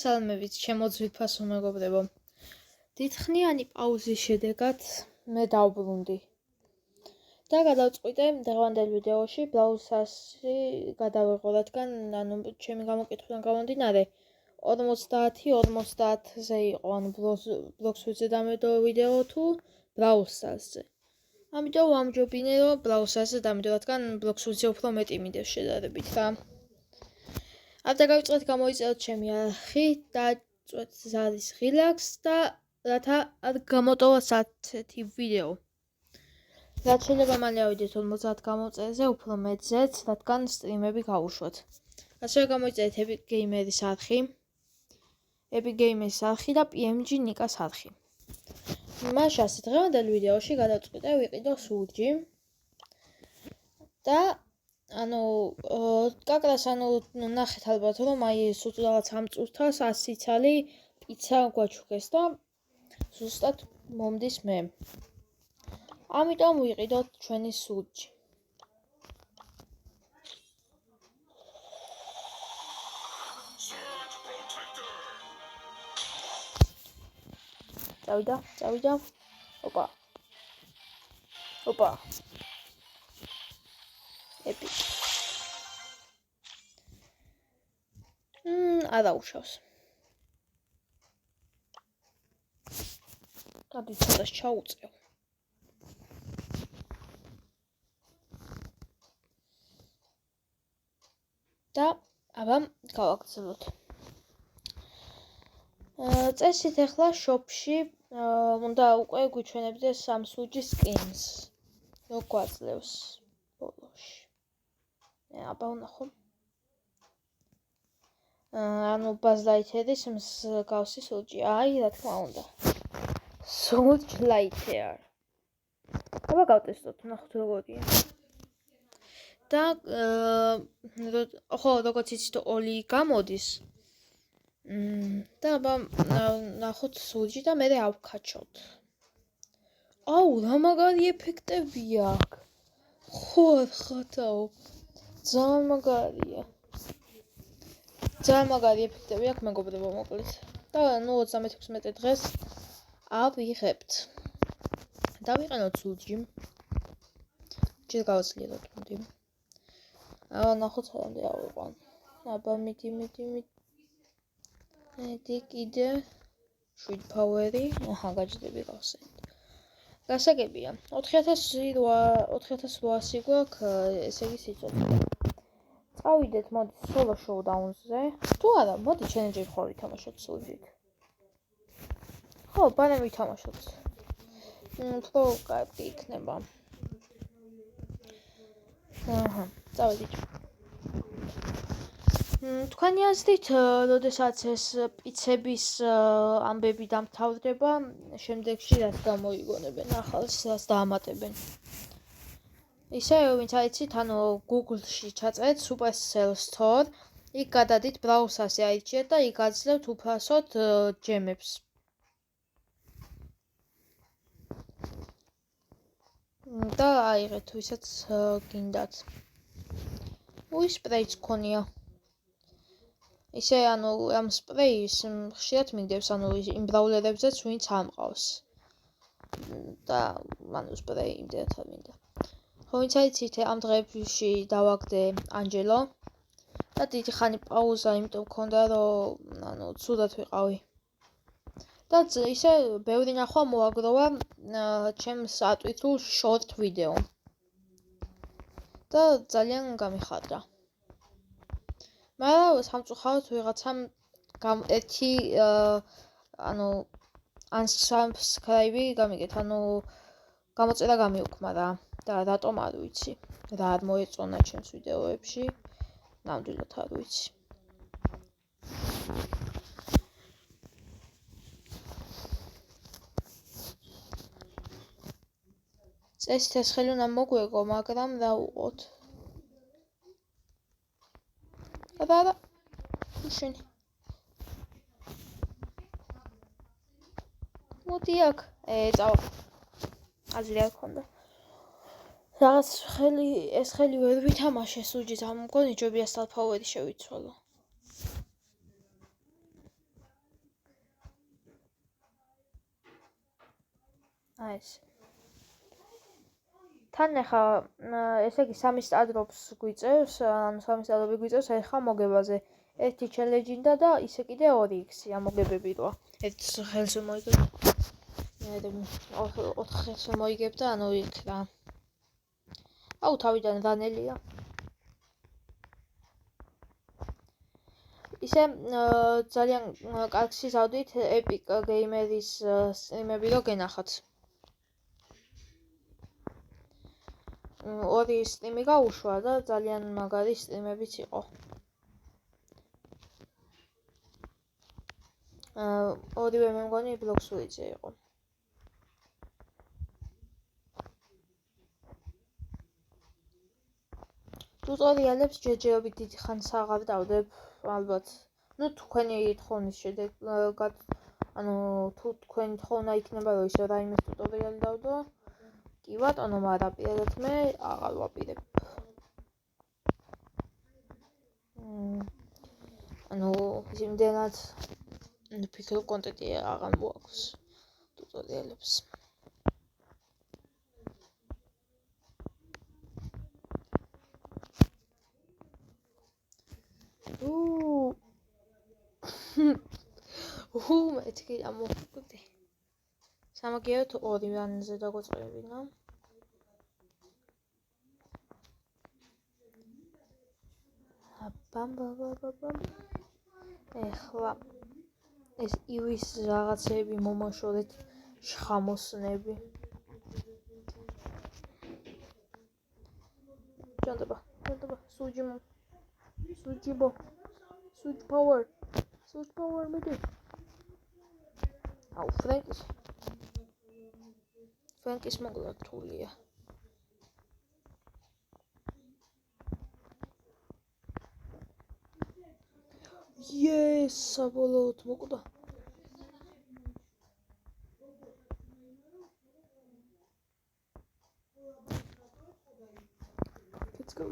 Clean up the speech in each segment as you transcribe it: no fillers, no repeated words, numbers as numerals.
მოგესალმებით, ჩემო ძვირფასო მეგობრებო. დიდხნიანი პაუზის შედეგად მე დავბრუნდი და გადავწყვიტე დღევანდელ ვიდეოში Brawl Stars-ი გადავიღო, რადგან ჩემი გამოკითხვიდან გამომდინარე 50-50-ზე იყო, ბლოგს ვიძე დამედო ვიდეო თუ Brawl Stars-ზე. ამიტომ ვამჯობინე, რომ Brawl Stars-ზე დამედო, რადგან ბლოგს ვიძე უფრო მეტი მინდებს შედარებით რა. ამ დაგავიწყეთ გამოიწეროთ ჩემი არხი და წვეთ ზარის ღილაკს და რათა არ გამოტოვოს ასეთი ვიდეო. რაც შეიძლება მალე ავიდეთ 50 გამოწერზე, უფრო მეტზეც, რადგან სტრიმები გავუშვათ. ასევე გამოიწერეთ Epic Gamer-ის არხი და PMG Nick-ას არხი. მაშას დღევანდელ ვიდეოში გადავწყვიტე ვიყიდო სურჯი და კაკრას ნახეთ ალბათ რომ სულ რაღაც ამ წუთას 100 ცალი პიცა გვაჩუქეს და ზუსტად მომდის მე. ამიტომ ვიყიდოთ ჩვენი სურჯი. წავიდა. ოპა. Epic. არ აუშავს. გადი ცოტას ჩაუწევ. და აბა გავაგრძელოთ. წესით ახლა shop-ში უნდა უკვე გვიჩვენებდეს ამ სურჯის skins. რო გვაძლევს ბოლოში. აბა ვნახო. Buzz Lightyear-ის მსგავსი სურჯი. აი, რა თქმა უნდა. Surge Lightyear. აბა გავტესტოთ, ვნახოთ როგორია. და როგორც იცით, Oli გამოდის. და აბა ვნახოთ სურჯი და მე ავკაჩოთ. აუ, რა მაგარი ეფექტები აქვს. ხო, ხათაო. ძალიან მაგარია. ძალიან მაგარი ეფექტები აქვს მეგობრებო, მოკლედ. და 36 დღეს ავიღებთ. დავიყენოთ სურჯი. ჯერ გავაძლიეროთ, მოდი. ნახოთ სანამდე ავიყვან. აბა მიდი. მედი კიდე 7 პაუერი. გაჯდები გავსენთ. გასაგებია. 4800 გვაქვს, ესე იგი სიცოცხლე. წავიდეთ, მოდი, solo showdown-ზე. თუ არა, მოდი challenge-ი ხოლმე ვითამაშოთ სურჯით. ხო, ბანე ვითამაშოთ. უფრო კარგი იქნება. წავედით. თქვენი აზრით, როდესაც ეს პიცების ამბები დამთავრდება, შემდეგში რაც გამოიგონებენ ახალს, რაც დაამატებენ. ისე, ვინც აიცით, Google-ში ჩაწერეთ Supercell Store, იქ გადადით Brawl Stars-ი აირჩიეთ და იქ აძლევთ უფასოდ ჯემებს. და აიღეთ, ვისაც გინდათ. სპრეიც გქონია. ისე, ამ სპრეის ხშირად მინდებს, იმ ბრაულერებზეც, ვინც ამყავს. და, სპრეი იმდენად არ მინდა. ხო, ვინც აიცით, ამ დღეებში დავაგდე ანჯელო და დიდი ხანი პაუზა, იმიტომ მქონდა, რომ ცუდად ვიყავი. და ისე ბევრი ნახვა მოაგროვა ჩემს ატვირთულ short ვიდეო. და ძალიან გამიხარდა. მაგრამ სამწუხაროდ ვიღაცამ ერთი unsubscribe გამიგეთ, გამოწერა გამიუქმა რა. და რატომ არ ვიცი. რა არ მოეწონა ჩემს ვიდეოებში. ნამდვილად არ ვიცი. წესით ეს ხელი უნდა მოგვეგო, მაგრამ რა უყოთ. და შენი. მოდი აქ. წავა. აზრი არ ქონდა. რაღაც ეს ხელი ვერ ვითამაშე სურჯით, ამ მგონი ჯობია სტარ პაუერი შევიცვალო. აი ეს. თან ახლა ესე იგი სამი სტადრობს გვიწევს, ანუ სამი სტადრობი გვიწევს ახლა მოგებაზე. ერთი ჩელენჯინდა და ისე კიდე 2 x-ი ამოგებები როა. ერთ ხელს მოიგებ. მე 4 ხელს მოიგებ და ანუ იქ რა. აუ თავიდან რანელია. ისე ძალიან კარგში ზავდით Epic Gamer-ის სტრიმები რო გენახათ. 2 სტრიმი გაუშვა და ძალიან მაგარი სტრიმებიც იყო. ორივე მე მგონი ბლოქსუიძე იყო. ტუტორიალებს ჯერჯერობით დიდი ხანს აღარ დავდებ, ალბათ. ნუ თქვენი თხოვნით შედეგად, ანუ თუ თქვენი თხოვნა იქნება რომ ისე რაიმე ტუტორიალი დავდო, კი ბატონო, მაგრამ პირადად მე აღარ ვაპირებ. ანუ იმდენად ფიქრობ კონტენტი აღარ მოაქვს ტუტორიალებს. მეთქი ამოვკვდი. სამაგიეროდ 2 რანზე დაგვაწევინა. ბამ. ეხლა ეს ივის რაღაცები მომაშორეთ შხამოსნები. ჭანდაბა, სუჯიმო. Switch power მედი. აუ ფრენკის მოგლათულია. Yes, საბოლოოდ მოკვდა. Let's go.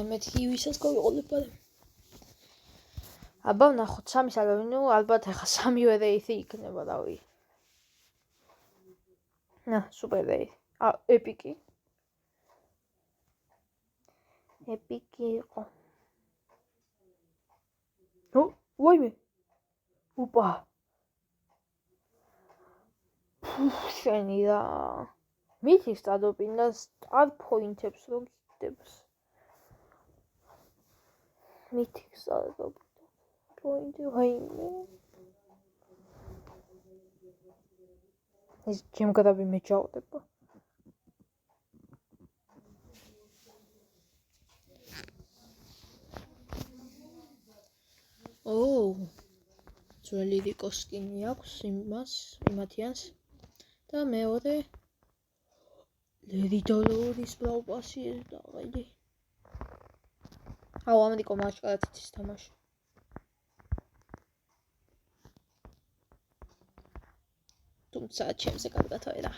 მეთქი ვისაც გავიყოლებ. აბა ვნახოთ 3 სალავი, ნუ ალბათ ახლა 3-ვე რეისი იქნება, რავი. სუპერ რეისი. ეპიკი. ეპიკი იყო. ვაიმე. ოპა. შენი რა. მითის დადობინდა სტარ პოინტებს რო გიდებს. მითის დადობინდა პოინტი ვაიმე. ეს ჯემგადაბი მეჯაოდება. ძველი რიკოსკინი აქვს იმათიანს და მეორე ლერიდოლორის ბლაუპასი დაყიდი. აუ ამრიკო მაჭკარად იცის თამაში. თუმცა ჩემზე კარგად არა.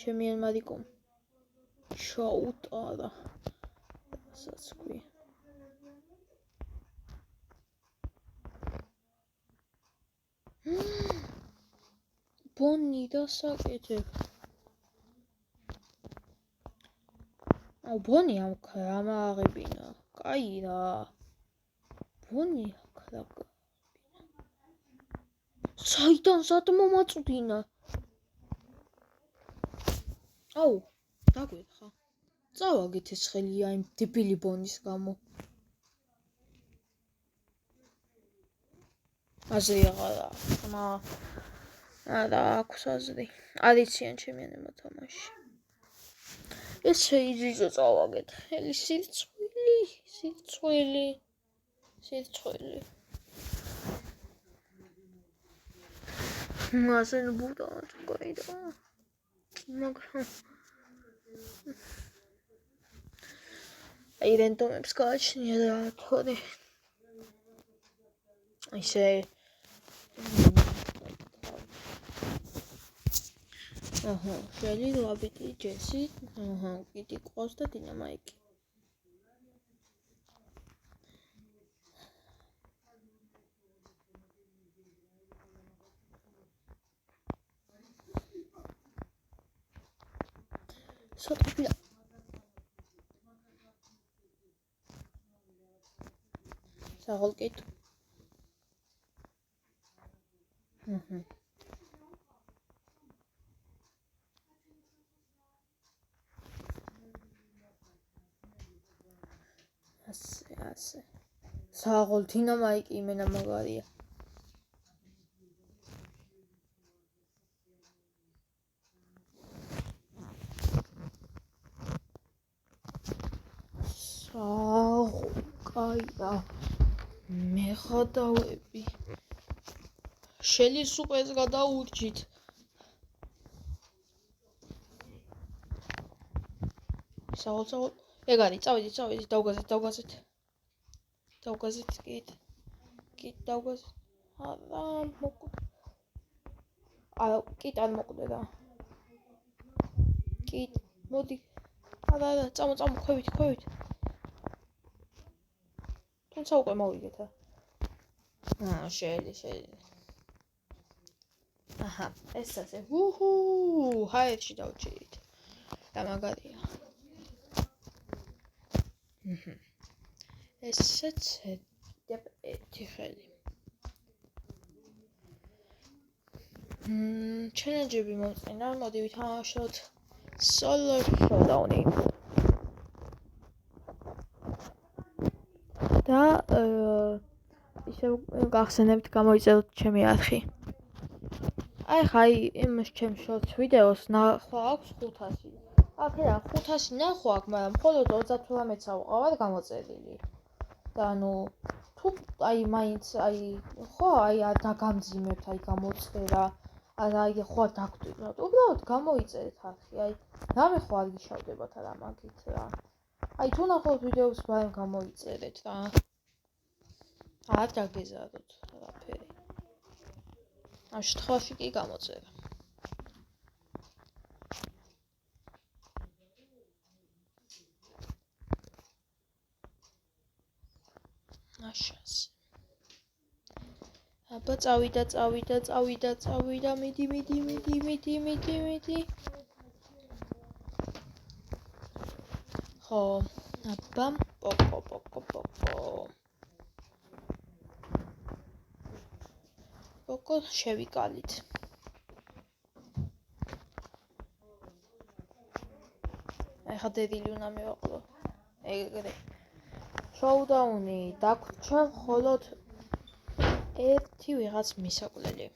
ჩემი ელმარიკო ჩაუტარა. რასაც ქვია. ბონი დასაკეთებ. ბონი ამ აღებინა. კაი რა. ბონი აქ. საიდან მომაწვდინა. აუ, დაგვეხა. წავაგეთ ეს ხელი აი დებილი ბონის გამო. აზრი აღარა. არა, აქვს აზრი. არიციან ჩემიანებმა თამაში. ეს შეიძლება წავაგეთ. ელი სირცხვილი. მასენ ბუდა წაიდა. მაგრამ აი რენდომებს გააჩნია რა თქონი. ისე შელი ლაბიტი ჯესი, კიტი ყავს და დინამაიკი. სოტიფია საღოლკით ასე საღოლ დინამაიკი იმენა მაგარია კაია მე ხადავები შელი სუპერს გადაურჩით საღოლ ეგ არის წავიდით დავგაზეთ კით დავგაზეთ არა კით არ მოკვდე რა კით მოდი არა წამო ქვევით თუმცა უკვე მოვიგეთ შელი აჰა ეს ასე ჰაერში დავჭირით და მაგარია ესეც ერთი ხელი ჩელენჯები მომწინა მოდი ვითამაშოთ სოლო შოუდაუნი და ისე გახსენებთ გამოიწეროთ ჩემი არხი აი ხაი იმ ჩემს შორტ ვიდეოს ნახვა აქვს 500 აკეა 500 ნახვა აქვს მაგრამ მხოლოდ 38-ს ავყავარ გამოწერილი და ანუ თუ აი მაინც აი ხო აი არ დაგამძიმებთ აი გამოწერა აი ხო არ დაგტვირთ უბრალოდ გამოიწერეთ არხი აი რამე ხო არ გიშავდებათ რა მაგით რა აი თუ ნახავთ ვიდეოს ბაემ გამოიწერეთ რა არ დაგეზარდოთ რაფერი ამ შემთხვევაში კი გამოწერა აშას აბა წავიდა მიდი ხო აბა პოკო შევიკალით აი ხადერილი უნდა მივაყოლო ეგრე შოუდაუნი დაგვრჩა მხოლოდ ერთი ვიღაც მისაკვლელი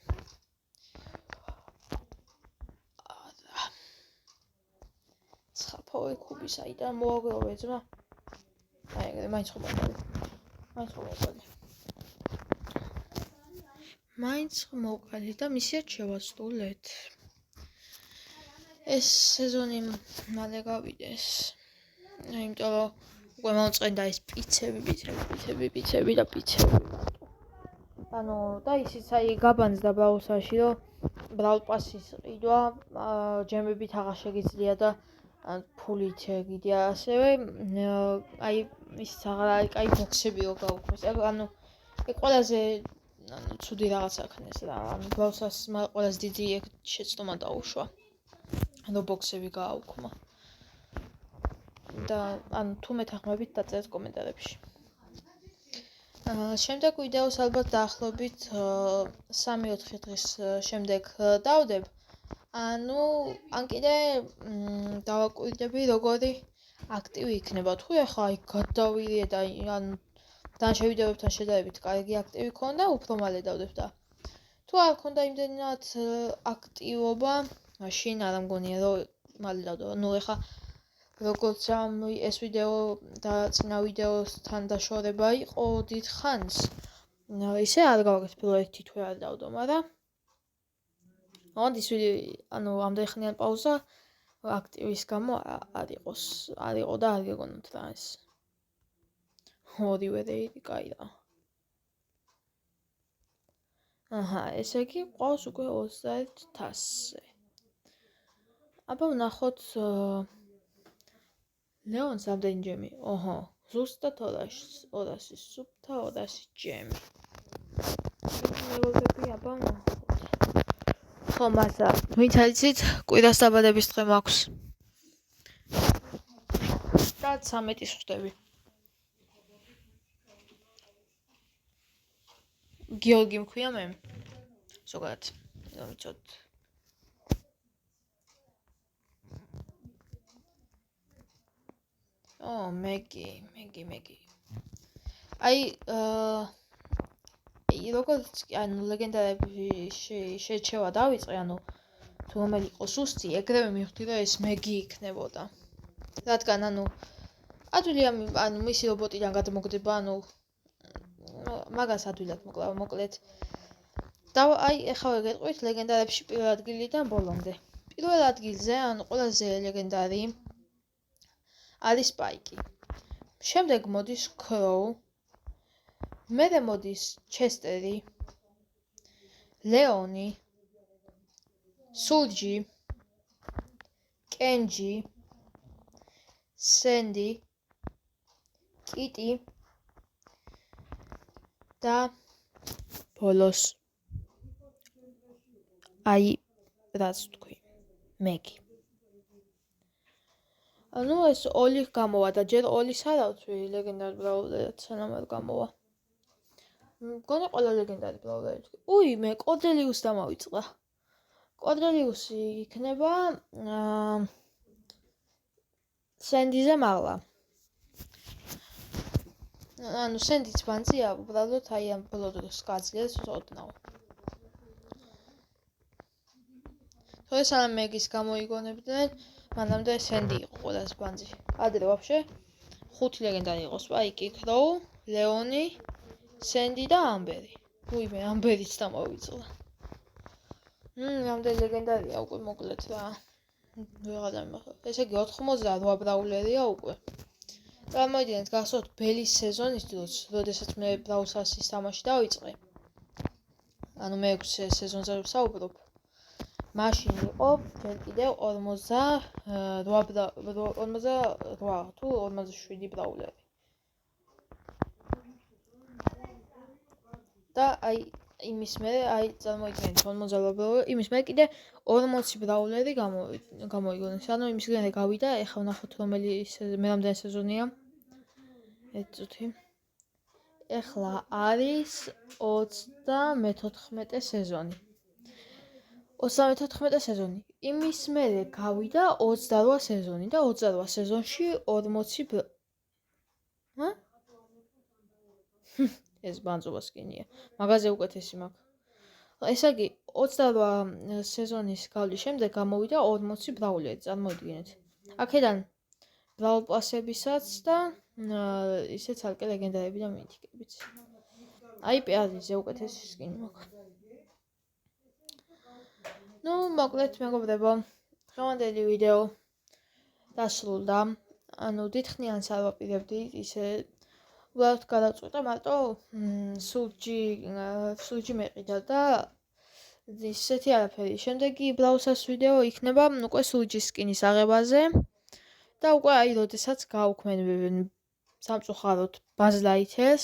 ცხაფავე ქუბი საიდან მოაგროვე ძმა აი ეგრე მაინც ხომ მოყალით და მისიად შევასრულეთ ეს სეზონი მალე გავიდეს იმიტომ რომ უკვე მომწყენდა ეს პიცები და პიცები ანუ და ისიც აი გაბანძდა ბრაუსარში რომ ბრაულ პასის ყიდვა ჯემებით აღარ შეგიძლია და ფულით გიდია ასევე აი ის აღარ არის კაი ბოქსები რო გაუქმეს ანუ ეგ ყველაზე ცუდი რაღაცა ქნეს რა ანუ ბრაუსარს ყველაზე დიდი ეგ შეცდომა დაუშვა ანუ ბოქსები გააუქმა და ანუ თუ მეთანხმებით დაწერთ კომენტარებში შემდეგ ვიდეოს ალბათ დაახლოებით 3-4 დღის შემდეგ დავდებ ანუ ან კიდე დავაკვირდები როგორი აქტივი იქნება თუ ეხლა აი გადავირიე და ან დანარჩენ ვიდეოებთან შედარებით კარგი აქტივი ქონდა უფრო მალე დავდებ და თუ არ ქონდა იმდენად აქტივობა მაშინ არ ამგონია რომ მალე დავდებ ну ეხლა როგორც ეს ვიდეო და წინა ვიდეოსთან დაშორება იყო დიდხანს ისე არ გავაკეთე პროექტი თუ არ დავდო მაგრამ ის ანუ ამდენ ხნიან პაუზა აქტივის გამო არ იყო და არ გეგონოთ რა ეს ორივე რეიდი კაია. აჰა, ესე იგი ყავს უკვე 31,000-ზე. აბა ვნახოთ ლეონს რამდენი ჯემი. ოჰო, ზუსტად 200 სუფთა 200 ჯემი. მეგობრები, აბა ვნახოთ. ხო, მასა, ვინც არიცით, კვირას დაბადების დღე მაქვს. და 13-ის ხვდები. გიორგი მქვია მე. ზოგადად, რომ ვიცოთ. მეგი. აი, როგორც ანუ ლეგენდარები შეჩევა დავიწყე, ანუ თუ რომელი იყო სუსტი, ეგრევე მივხვდი, რომ ეს მეგი იქნებოდა. რადგან ანუ ადვილი ანუ მისი რობოტიდან გადმოგდება, ანუ მაგას ადვილად მოკლედ. და აი, ეხლა გეტყვით ლეგენდარებში პირველ ადგილიდან ბოლომდე. პირველ ადგილზე, ანუ ყველაზე ლეგენდარი არის სპაიკი. შემდეგ მოდის კროუ. მერე მოდის ჩესტერი, ლეონი, სულჯი, კენჯი, სენდი, კიტი და ბოლოს აი რაც თქვი, მეგი. ანუ ეს ოლი გამოვა და ჯერ ოლის არა ვთქვი ლეგენდარ ბრაულერად სანამ არ გამოვა. მგონი ყველა ლეგენდარი ბრაულერი. უი, მე კორდელიუს დამავიწყდა. კორდელიუსი იქნება სენდიზე მაღლა. ანუ სენდიც ბანძია, უბრალოდ აი ამ ბოლო დროს გაძლიერს ოდნავ. თორე სანამ მეგის გამოიგონებდნენ, მანამდე სენდი იყო ყველაზე ბანძი. ადრე ვაფშე 5 ლეგენდარი იყო: სპაიკი, კროუ, ლეონი, სენდი და ამბერი. უი, მე ამბერიც დამავიწყდა. რამდენი ლეგენდარია უკვე მოკლედ რა. ვეღარ დამახსოვს. ესე იგი 88 ბრაულერია უკვე. წარმოვიდგინეთ, გახსოვთ ბელის სეზონის დროს, როდესაც მე ბრაულ სტარსის თამაში დავიწყე. ანუ მე 6 სეზონზე ვსაუბრობ. მაშინ იყო ჯერ კიდევ 48 თუ 47 ბრაულერი. და აი იმის მე აი წარმოიდგინეთ 50 ბრაულერი, იმის მე კიდე 40 ბრაულერი გამოიგონეს. ანუ იმის გარდა გავიდა, ეხლა ვნახოთ რომელი მე რამდენი სეზონია. ეცუთი. ეხლა არის 34 სეზონი. 34 სეზონი. იმის მერე გავიდა 28 სეზონი და 28 სეზონში 40 ეს ბანძობას კინია. მაგაზე უკეთესი მაქვს. ესე იგი 28 სეზონის გავლის შემდეგ გამოვიდა 40 ბრაულერი, წარმოვიდგინეთ. აქედან ბრაულ პასებისაც და ისეც ალკე ლეგენდარები და მითიკებიც. აი პეაზიზე უკეთესი სკინი მაქვს. ნუ მოკლედ მეგობრებო, დღევანდელი ვიდეო დასრულდა. ანუ დიდხნიანს არ ვაპირებდი ისე უბრალოდ გადავწყვიტე მარტო სულჯი მეყიდა და ისეთი არაფერი. შემდეგი ბრაუსას ვიდეო იქნება უკვე სულჯის სკინის აღებაზე და უკვე აი როდესაც გავუქმენ სამწუხაროდ ბაზლაითეს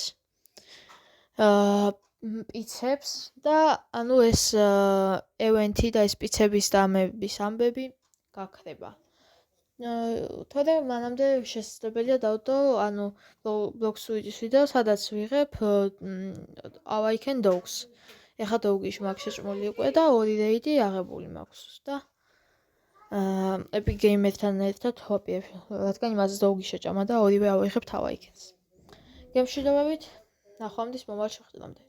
პიცებს და ანუ ეს ევენთი და ეს პიცების და ამების ამბები გაქრება. თორე მანამდე შესაძლებელია დავდო ანუ ბლოგ სუიჩის ვიდეო, სადაც ვიღებ Awaken Dogs. ეხლა დოუგიში მაქვს შეჭმული უკვე და 2 რეიდი აღებული მაქვს და Epic Gamer-თან ერთად ვაპირებ, რადგან იმაზე დოუგი შეჭამა და ორივე ავიღებთ Awakens. გემშვიდობებით, ნახვამდის მომავალ შეხვედრამდე.